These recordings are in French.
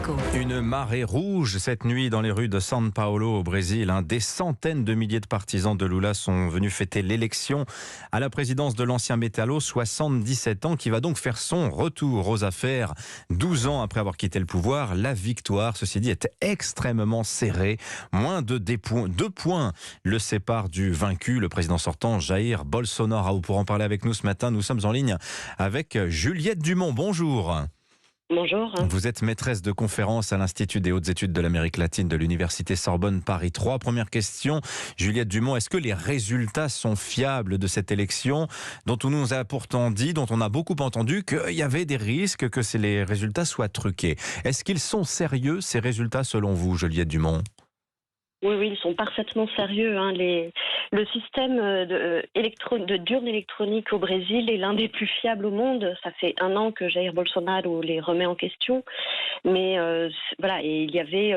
Francisco. Une marée rouge cette nuit dans les rues de São Paulo au Brésil. Des centaines de milliers de partisans de Lula sont venus fêter l'élection à la présidence de l'ancien métallo, 77 ans, qui va donc faire son retour aux affaires 12 ans après avoir quitté le pouvoir. La victoire, ceci dit, est extrêmement serrée. Moins de 2 points le séparent du vaincu, le président sortant Jair Bolsonaro. Pour en parler avec nous ce matin, nous sommes en ligne avec Juliette Dumont. Bonjour. Bonjour. Vous êtes maîtresse de conférence à l'Institut des hautes études de l'Amérique latine de l'Université Sorbonne Paris 3. Première question, Juliette Dumont, est-ce que les résultats sont fiables de cette élection dont on nous a pourtant dit, dont on a beaucoup entendu qu'il y avait des risques que les résultats soient truqués? Est-ce qu'ils sont sérieux, ces résultats, selon vous, Juliette Dumont? Oui, ils sont parfaitement sérieux. Le système de d'urne électronique au Brésil est l'un des plus fiables au monde. Ça fait 1 an que Jair Bolsonaro les remet en question. Mais et il y avait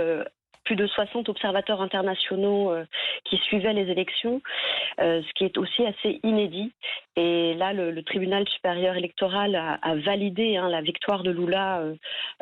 plus de 60 observateurs internationaux qui suivaient les élections, ce qui est aussi assez inédit. Et là, le tribunal supérieur électoral a validé la victoire de Lula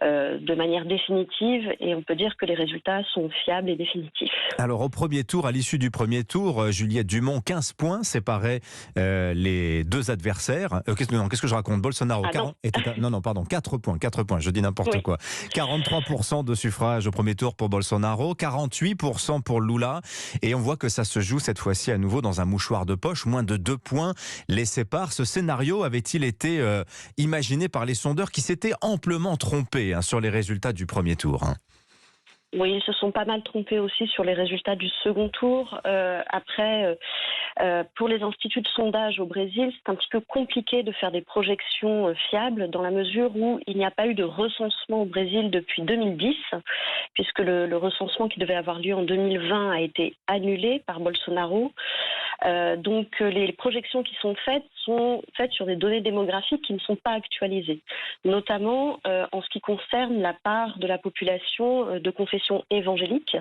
de manière définitive, et on peut dire que les résultats sont fiables et définitifs. Alors au premier tour, à l'issue du premier tour, Juliette Dumont, 15 points séparaient les deux adversaires. Qu'est-ce que je raconte? Bolsonaro, 4 points, je dis n'importe quoi. 43% de suffrage au premier tour pour Bolsonaro, 48% pour Lula, et on voit que ça se joue cette fois-ci à nouveau dans un mouchoir de poche. Moins de 2 points les séparent. Ce scénario avait-il été imaginé par les sondeurs qui s'étaient amplement trompés sur les résultats du premier tour? Oui, ils se sont pas mal trompés aussi sur les résultats du second tour. Pour les instituts de sondage au Brésil, c'est un petit peu compliqué de faire des projections fiables dans la mesure où il n'y a pas eu de recensement au Brésil depuis 2010, puisque le recensement qui devait avoir lieu en 2020 a été annulé par Bolsonaro. Donc les projections qui sont faites sur des données démographiques qui ne sont pas actualisées, notamment en ce qui concerne la part de la population de confession évangélique.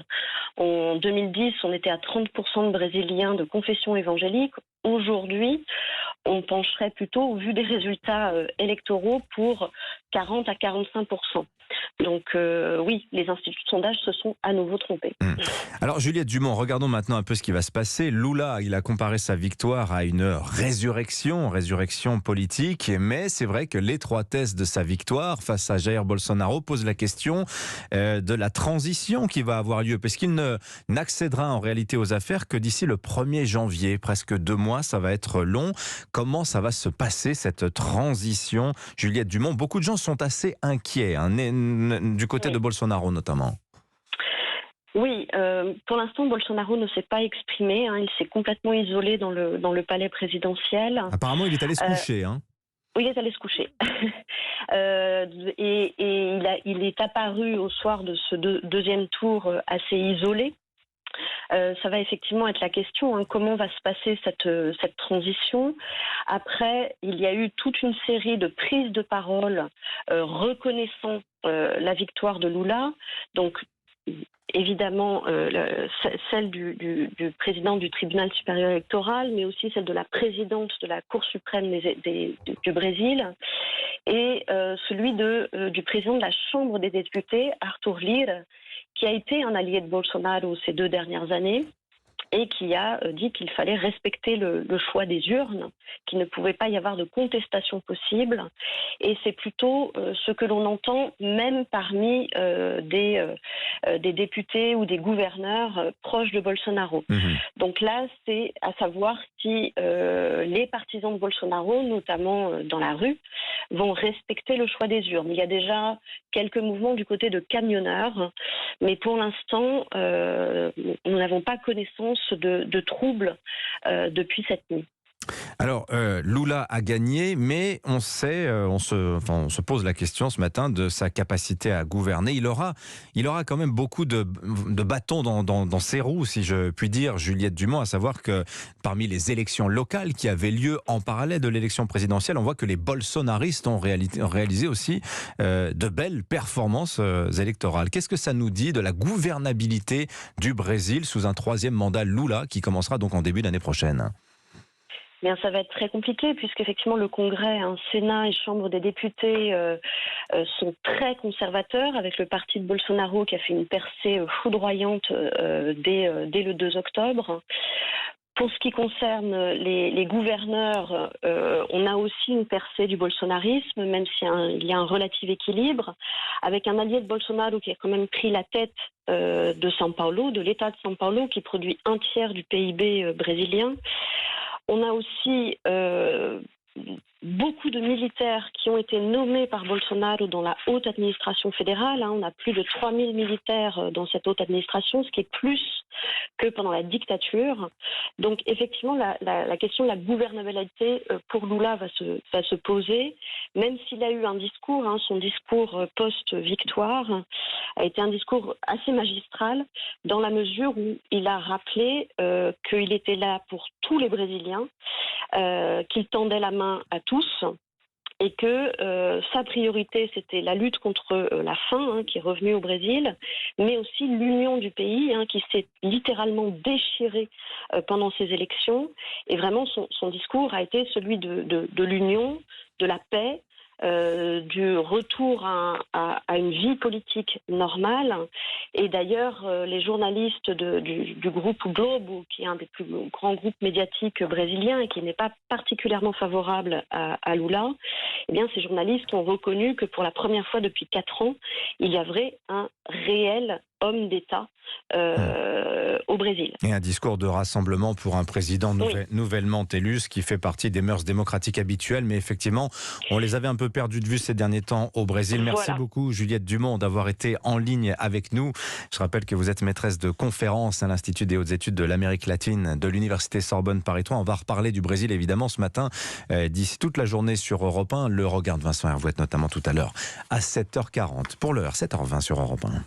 En 2010, on était à 30% de Brésiliens de confession évangélique. Aujourd'hui, on pencherait plutôt, au vu des résultats électoraux, pour 40 à 45%. Donc oui, les instituts de sondage se sont à nouveau trompés. Alors Juliette Dumont, regardons maintenant un peu ce qui va se passer. Lula, il a comparé sa victoire à une résurrection politique, mais c'est vrai que l'étroitesse de sa victoire face à Jair Bolsonaro pose la question de la transition qui va avoir lieu, parce qu'il n'accédera en réalité aux affaires que d'ici le 1er janvier, presque 2 mois, ça va être long. Comment ça va se passer, cette transition, Juliette Dumont? Beaucoup de gens sont assez inquiets, du côté de Bolsonaro notamment. Oui, pour l'instant, Bolsonaro ne s'est pas exprimé. Il s'est complètement isolé dans le palais présidentiel. Apparemment, il est allé se coucher. Oui, il est allé se coucher. Et il est apparu au soir de ce deuxième tour assez isolé. Ça va effectivement être la question, comment va se passer cette transition. Après, il y a eu toute une série de prises de parole reconnaissant la victoire de Lula. Donc, évidemment, celle du président du tribunal supérieur électoral, mais aussi celle de la présidente de la Cour suprême du Brésil, et celui du président de la Chambre des députés, Arthur Lira, qui a été un allié de Bolsonaro ces 2 dernières années, et qui a dit qu'il fallait respecter le choix des urnes, qu'il ne pouvait pas y avoir de contestation possible. Et c'est plutôt ce que l'on entend même parmi des députés ou des gouverneurs proches de Bolsonaro. Donc là, c'est à savoir si les partisans de Bolsonaro, notamment dans la rue, vont respecter le choix des urnes. Il y a déjà quelques mouvements du côté de camionneurs, mais pour l'instant, nous n'avons pas connaissance de troubles depuis cette nuit. Alors, Lula a gagné, mais on se pose la question ce matin de sa capacité à gouverner. Il aura quand même beaucoup de bâtons dans ses roues, si je puis dire, Juliette Dumont, à savoir que parmi les élections locales qui avaient lieu en parallèle de l'élection présidentielle, on voit que les bolsonaristes ont réalisé aussi de belles performances électorales. Qu'est-ce que ça nous dit de la gouvernabilité du Brésil sous un 3e mandat Lula qui commencera donc en début d'année prochaine ? Bien, ça va être très compliqué puisqu'effectivement le Congrès, Sénat et Chambre des députés sont très conservateurs avec le parti de Bolsonaro qui a fait une percée foudroyante dès le 2 octobre. Pour ce qui concerne les gouverneurs, on a aussi une percée du bolsonarisme, même s'il y a un relatif équilibre, avec un allié de Bolsonaro qui a quand même pris la tête de São Paulo, de l'État de São Paulo, qui produit un tiers du PIB brésilien. On a aussi beaucoup de militaires qui ont été nommés par Bolsonaro dans la haute administration fédérale. On a plus de 3000 militaires dans cette haute administration, ce qui est plus que pendant la dictature. Donc effectivement, la question de la gouvernabilité pour Lula va se poser, même s'il a eu un discours, son discours post-victoire a été un discours assez magistral dans la mesure où il a rappelé qu'il était là pour tous les Brésiliens, qu'il tendait la main à tous et que sa priorité c'était la lutte contre la faim qui est revenue au Brésil, mais aussi l'union du pays qui s'est littéralement déchirée pendant ces élections. Et vraiment son discours a été celui de l'union, de la paix, du retour à une vie politique normale. Et d'ailleurs, les journalistes du groupe Globo, qui est un des plus grands groupes médiatiques brésiliens et qui n'est pas particulièrement favorable à Lula, eh bien, ces journalistes ont reconnu que pour la première fois depuis 4 ans, il y avait un réel homme d'État au Brésil. Et un discours de rassemblement pour un président nouvellement élu, ce qui fait partie des mœurs démocratiques habituelles. Mais effectivement, on les avait un peu perdus de vue ces derniers temps au Brésil. Merci beaucoup Juliette Dumont d'avoir été en ligne avec nous. Je rappelle que vous êtes maîtresse de conférence à l'Institut des hautes études de l'Amérique latine de l'Université Sorbonne Paris 3. On va reparler du Brésil évidemment ce matin, d'ici toute la journée sur Europe 1. Le regard de Vincent Hervouette notamment tout à l'heure à 7h40. Pour l'heure, 7h20 sur Europe 1.